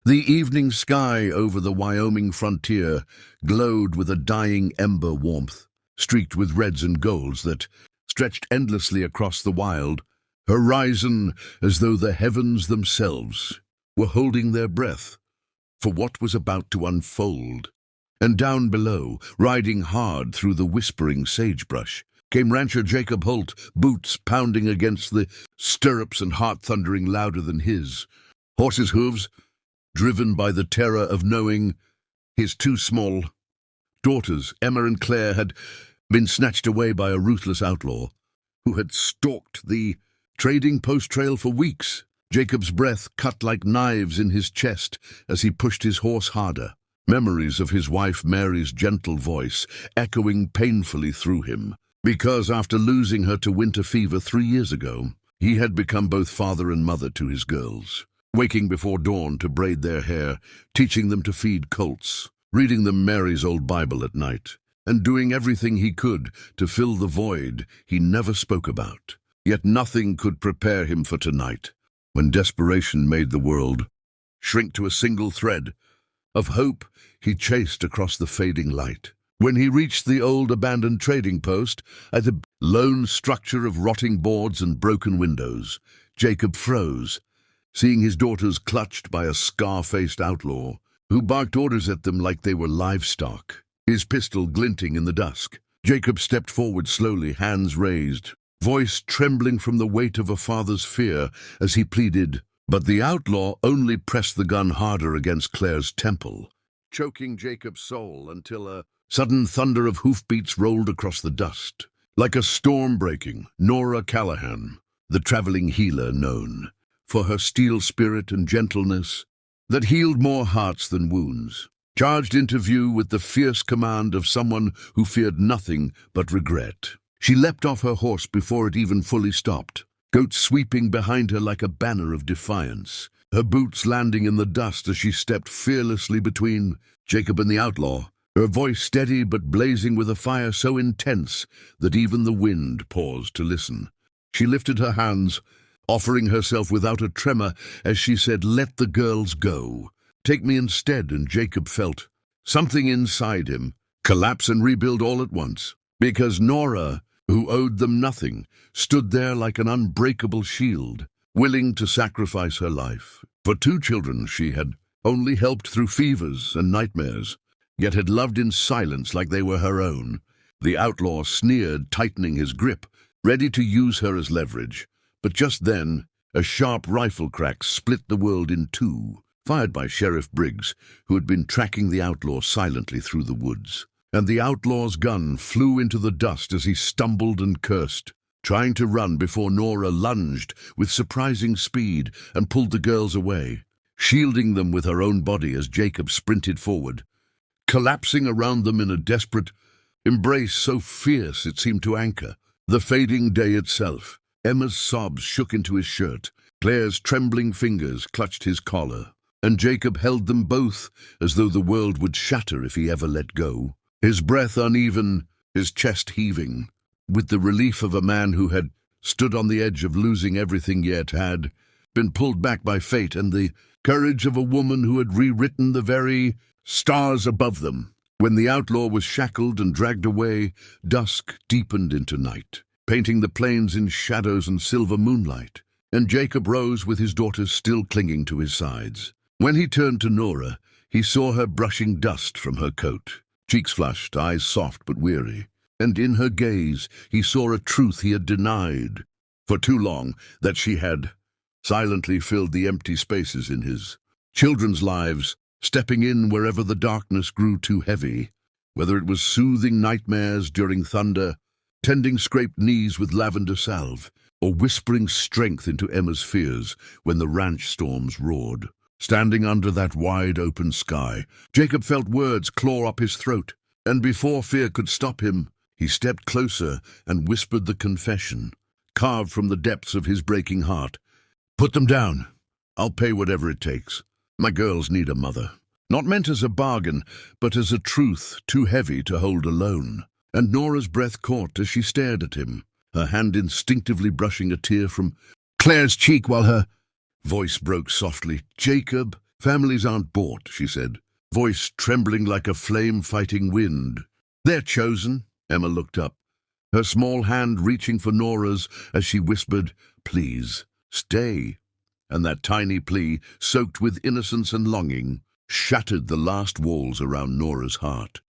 The evening sky over the Wyoming frontier glowed with a dying ember warmth, streaked with reds and golds that stretched endlessly across the wild horizon, as though the heavens themselves were holding their breath for what was about to unfold. And down below, riding hard through the whispering sagebrush, came rancher Jacob Holt, boots pounding against the stirrups and heart thundering louder than his. Horse's hooves, driven by the terror of knowing his two small daughters, Emma and Claire, had been snatched away by a ruthless outlaw who had stalked the trading post trail for weeks. Jacob's breath cut like knives in his chest as he pushed his horse harder, memories of his wife Mary's gentle voice echoing painfully through him. Because after losing her to winter fever 3 years ago, he had become both father and mother to his girls, waking before dawn to braid their hair, teaching them to feed colts, reading them Mary's old Bible at night, and doing everything he could to fill the void he never spoke about. Yet nothing could prepare him for tonight, when desperation made the world shrink to a single thread of hope he chased across the fading light. When he reached the old abandoned trading post, at a lone structure of rotting boards and broken windows, Jacob froze, seeing his daughters clutched by a scar-faced outlaw who barked orders at them like they were livestock, his pistol glinting in the dusk. Jacob stepped forward slowly, hands raised, voice trembling from the weight of a father's fear as he pleaded, but the outlaw only pressed the gun harder against Claire's temple, choking Jacob's soul until a sudden thunder of hoofbeats rolled across the dust. Like a storm breaking, Nora Callahan, the traveling healer known for her steel spirit and gentleness that healed more hearts than wounds, charged into view with the fierce command of someone who feared nothing but regret. She leapt off her horse before it even fully stopped, goats sweeping behind her like a banner of defiance, her boots landing in the dust as she stepped fearlessly between Jacob and the outlaw, her voice steady but blazing with a fire so intense that even the wind paused to listen. She lifted her hands, offering herself without a tremor as she said, "Let the girls go. Take me instead." And Jacob felt something inside him collapse and rebuild all at once, because Nora, who owed them nothing, stood there like an unbreakable shield, willing to sacrifice her life. For 2 children she had only helped through fevers and nightmares, yet had loved in silence like they were her own. The outlaw sneered, tightening his grip, ready to use her as leverage. But just then, a sharp rifle crack split the world in two, fired by Sheriff Briggs, who had been tracking the outlaw silently through the woods. And the outlaw's gun flew into the dust as he stumbled and cursed, trying to run before Nora lunged with surprising speed and pulled the girls away, shielding them with her own body as Jacob sprinted forward, collapsing around them in a desperate embrace so fierce it seemed to anchor the fading day itself. Emma's sobs shook into his shirt, Claire's trembling fingers clutched his collar, and Jacob held them both as though the world would shatter if he ever let go, his breath uneven, his chest heaving, with the relief of a man who had stood on the edge of losing everything yet had been pulled back by fate, and the courage of a woman who had rewritten the very stars above them. When the outlaw was shackled and dragged away, dusk deepened into night, painting the plains in shadows and silver moonlight, and Jacob rose with his daughters still clinging to his sides. When he turned to Nora, he saw her brushing dust from her coat, cheeks flushed, eyes soft but weary, and in her gaze he saw a truth he had denied for too long, that she had silently filled the empty spaces in his children's lives, stepping in wherever the darkness grew too heavy, whether it was soothing nightmares during thunder, tending scraped knees with lavender salve, or whispering strength into Emma's fears when the ranch storms roared. Standing under that wide-open sky, Jacob felt words claw up his throat, and before fear could stop him, he stepped closer and whispered the confession, carved from the depths of his breaking heart. "Put them down. I'll pay whatever it takes. My girls need a mother." Not meant as a bargain, but as a truth too heavy to hold alone. And Nora's breath caught as she stared at him, her hand instinctively brushing a tear from Claire's cheek while her voice broke softly. "Jacob, Families aren't bought, she said, voice trembling like a flame-fighting wind. They're chosen. Emma looked up, her small hand reaching for Nora's as she whispered, "Please, stay." And that tiny plea, soaked with innocence and longing, shattered the last walls around Nora's heart.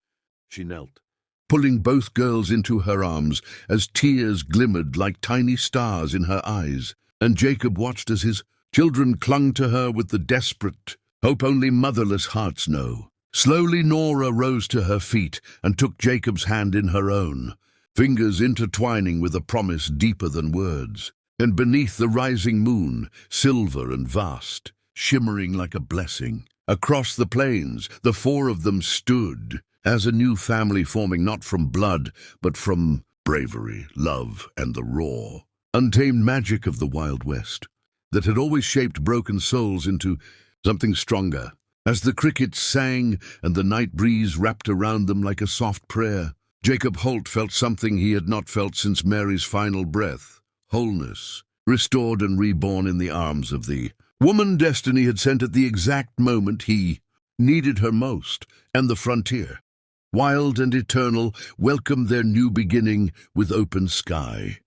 She knelt, pulling both girls into her arms as tears glimmered like tiny stars in her eyes, and Jacob watched as his children clung to her with the desperate hope only motherless hearts know. Slowly Nora rose to her feet and took Jacob's hand in her own, fingers intertwining with a promise deeper than words. And beneath the rising moon, silver and vast, shimmering like a blessing, across the plains, the four of them stood, as a new family forming not from blood, but from bravery, love, and the raw, untamed magic of the Wild West, that had always shaped broken souls into something stronger. As the crickets sang and the night breeze wrapped around them like a soft prayer, Jacob Holt felt something he had not felt since Mary's final breath. Wholeness, restored and reborn in the arms of the woman destiny had sent at the exact moment he needed her most, and the frontier, wild and eternal, welcomed their new beginning with open sky.